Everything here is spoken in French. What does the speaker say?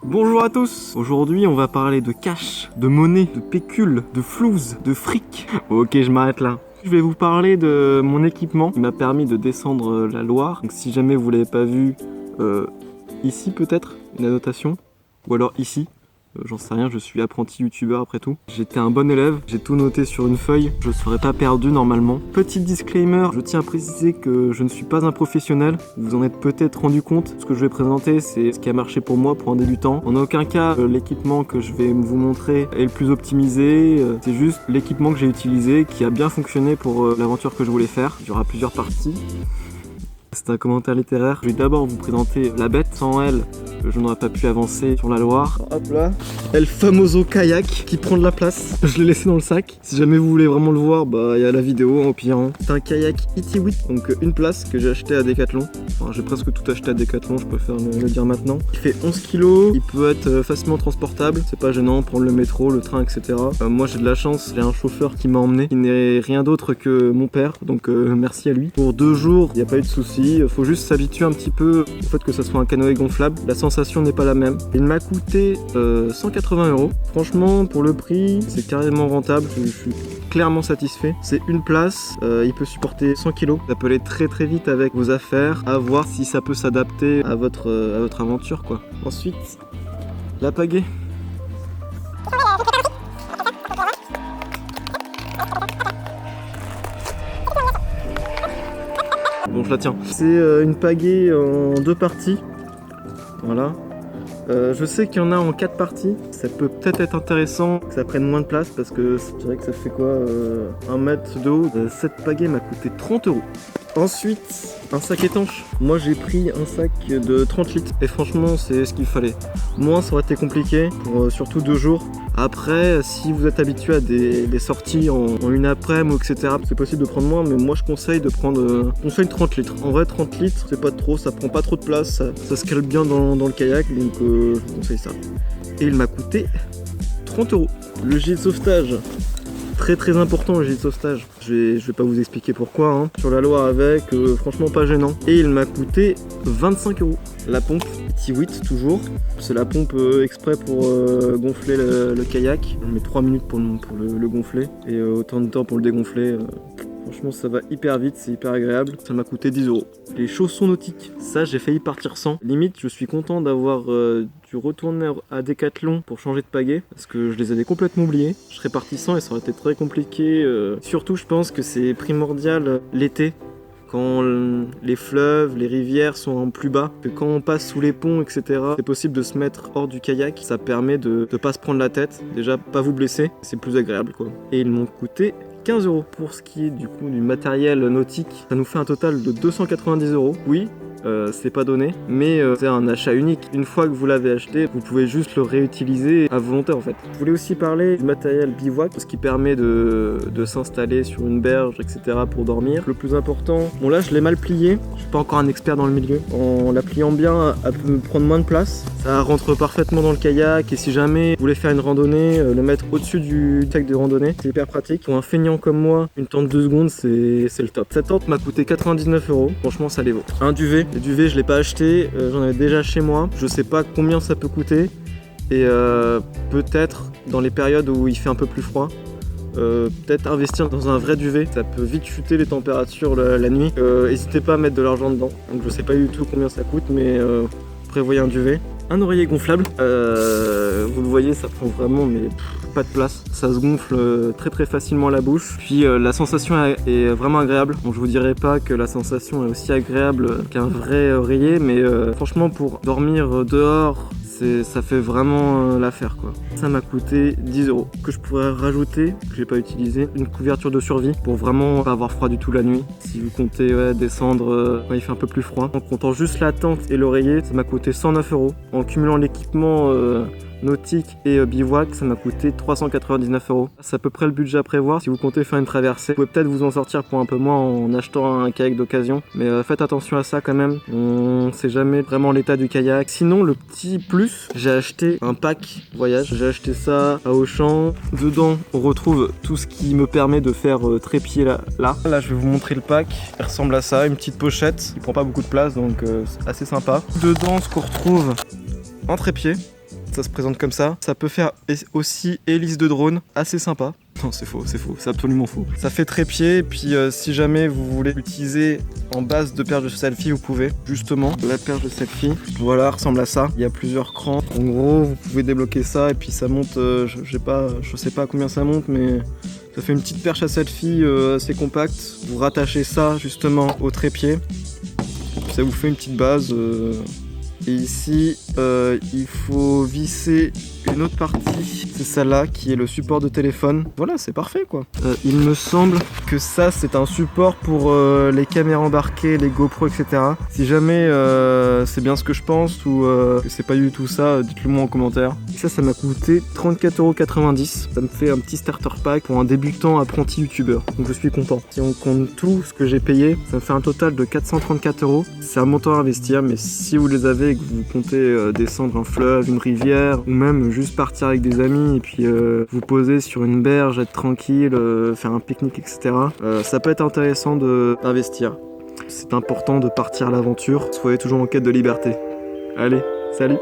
Bonjour à tous. Aujourd'hui on va parler de cash, de monnaie, de pécule, de flouze, de fric. Ok, je m'arrête là. Je vais vous parler de mon équipement qui m'a permis de descendre la Loire. Donc si jamais vous l'avez pas vu, ici peut-être une annotation, ou alors ici. J'en sais rien, je suis apprenti youtubeur après tout. J'étais un bon élève, j'ai tout noté sur une feuille, je ne serais pas perdu normalement. Petit disclaimer, je tiens à préciser que je ne suis pas un professionnel. Vous en êtes peut-être rendu compte. Ce que je vais présenter, c'est ce qui a marché pour moi pour un débutant. En aucun cas, l'équipement que je vais vous montrer est le plus optimisé. C'est juste l'équipement que j'ai utilisé qui a bien fonctionné pour l'aventure que je voulais faire. Il y aura plusieurs parties. C'est un commentaire littéraire. Je vais d'abord vous présenter la bête. Sans elle, je n'aurais pas pu avancer sur la Loire. Hop là, El Famoso kayak qui prend de la place. Je l'ai laissé dans le sac. Si jamais vous voulez vraiment le voir, bah il y a la vidéo au pire. C'est un kayak Itiwit, donc une place que j'ai acheté à Decathlon. Enfin, j'ai presque tout acheté à Decathlon, je préfère le dire maintenant. Il fait 11 kg, il peut être facilement transportable. C'est pas gênant, prendre le métro, le train, etc. Moi j'ai de la chance, j'ai un chauffeur qui m'a emmené, qui n'est rien d'autre que mon père, donc merci à lui. Pour 2 jours, il n'y a pas eu de soucis. Faut juste s'habituer un petit peu au fait que ça soit un canoë gonflable. La sensation n'est pas la même. Il m'a coûté 180 €. Franchement, pour le prix, c'est carrément rentable. Je suis clairement satisfait. C'est une place, il peut supporter 100 kg. Ça peut aller très très vite avec vos affaires. À voir si ça peut s'adapter à votre aventure, quoi. Ensuite, la pagaie. Bon, je la tiens. C'est une pagaie en 2 parties. Voilà. Je sais qu'il y en a en 4 parties. Ça peut peut-être être intéressant que ça prenne moins de place parce que je dirais que ça fait quoi 1 mètre de haut. Cette pagaie m'a coûté 30 €. Ensuite, un sac étanche. Moi j'ai pris un sac de 30 litres et franchement c'est ce qu'il fallait. Moins ça aurait été compliqué pour surtout 2 jours. Après, si vous êtes habitué à des sorties en une après-midi, etc., c'est possible de prendre moins, mais moi je conseille de prendre 30 litres. En vrai, 30 litres, c'est pas trop, ça prend pas trop de place, ça se cale bien dans le kayak, donc je vous conseille ça. Et il m'a coûté 30 €. Le gilet de sauvetage. Très très important le gilet de sauvetage. Je vais pas vous expliquer pourquoi. Hein. Sur la Loire avec, franchement pas gênant. Et il m'a coûté 25 €. La pompe Itiwit toujours. C'est la pompe exprès pour gonfler le kayak. On met 3 minutes pour le gonfler et autant de temps pour le dégonfler. Franchement ça va hyper vite, c'est hyper agréable. Ça m'a coûté 10 €. Les chaussons nautiques, ça j'ai failli partir sans. Limite je suis content d'avoir dû retourner à Decathlon pour changer de pagaie parce que je les avais complètement oubliés. Je serais parti sans et ça aurait été très compliqué. Surtout je pense que c'est primordial l'été. Quand les fleuves, les rivières sont en plus bas, que quand on passe sous les ponts, etc., c'est possible de se mettre hors du kayak. Ça permet de ne pas se prendre la tête, déjà pas vous blesser, c'est plus agréable quoi. Et ils m'ont coûté 15 € pour ce qui est du coup du matériel nautique. Ça nous fait un total de 290 €. Oui, c'est pas donné, mais c'est un achat unique. Une fois que vous l'avez acheté, vous pouvez juste le réutiliser à volonté en fait. Je voulais aussi parler du matériel bivouac, ce qui permet de s'installer sur une berge, etc. pour dormir. Le plus important, bon là je l'ai mal plié, je suis pas encore un expert dans le milieu. En la pliant bien, elle peut me prendre moins de place. Ça rentre parfaitement dans le kayak et si jamais vous voulez faire une randonnée, le mettre au-dessus du sac de randonnée, c'est hyper pratique. Pour un feignant comme moi, une tente 2 secondes, c'est le top. Cette tente m'a coûté 99 €. Franchement, ça les vaut. Un duvet. Le duvet, je l'ai pas acheté. J'en avais déjà chez moi. Je sais pas combien ça peut coûter. Et peut-être dans les périodes où il fait un peu plus froid, peut-être investir dans un vrai duvet. Ça peut vite chuter les températures la nuit. N'hésitez pas à mettre de l'argent dedans. Donc je sais pas du tout combien ça coûte, mais prévoyez un duvet. Un oreiller gonflable, vous le voyez, ça prend vraiment mais pas de place. Ça se gonfle très très facilement la bouche. Puis la sensation est vraiment agréable. Bon, je vous dirais pas que la sensation est aussi agréable qu'un vrai oreiller, mais franchement pour dormir dehors, ça fait vraiment l'affaire quoi. Ça m'a coûté 10 €. Que je pourrais rajouter, que j'ai pas utilisé, une couverture de survie pour vraiment pas avoir froid du tout la nuit. Si vous comptez descendre quand il fait un peu plus froid. En comptant juste la tente et l'oreiller, ça m'a coûté 109 €. En cumulant l'équipement nautique et bivouac, ça m'a coûté 399 €. C'est à peu près le budget à prévoir. Si vous comptez faire une traversée, vous pouvez peut-être vous en sortir pour un peu moins en achetant un kayak d'occasion. Mais faites attention à ça quand même. On sait jamais vraiment l'état du kayak. Sinon, le petit plus, j'ai acheté un pack voyage. J'ai acheté ça à Auchan. Dedans, on retrouve tout ce qui me permet de faire trépied là. Là, je vais vous montrer le pack. Il ressemble à ça, une petite pochette. Il prend pas beaucoup de place, donc c'est assez sympa. Dedans, ce qu'on retrouve en trépied. Ça se présente comme ça. Ça peut faire aussi hélice de drone, assez sympa. Non, c'est faux, c'est absolument faux. Ça fait trépied, et puis si jamais vous voulez l'utiliser en base de perche de selfie, vous pouvez. Justement, la perche de selfie, voilà, ressemble à ça. Il y a plusieurs crans. En gros, vous pouvez débloquer ça, et puis ça monte, je sais pas à combien ça monte, mais ça fait une petite perche à selfie assez compacte. Vous rattachez ça justement au trépied, puis ça vous fait une petite base. Et ici, il faut visser une autre partie, c'est celle-là qui est le support de téléphone. Voilà, c'est parfait quoi. Il me semble que ça c'est un support pour les caméras embarquées, les GoPro, etc. Si jamais c'est bien ce que je pense ou que c'est pas du tout ça, dites-le moi en commentaire. Ça m'a coûté 34,90 €. Ça me fait un petit starter pack pour un débutant apprenti youtubeur. Donc je suis content. Si on compte tout ce que j'ai payé, ça me fait un total de 434 €. C'est un montant à investir, mais si vous les avez et que vous comptez descendre un fleuve, une rivière, ou même juste partir avec des amis et puis vous poser sur une berge, être tranquille, faire un pique-nique, etc. Ça peut être intéressant d'investir. C'est important de partir à l'aventure. Soyez toujours en quête de liberté. Allez, salut!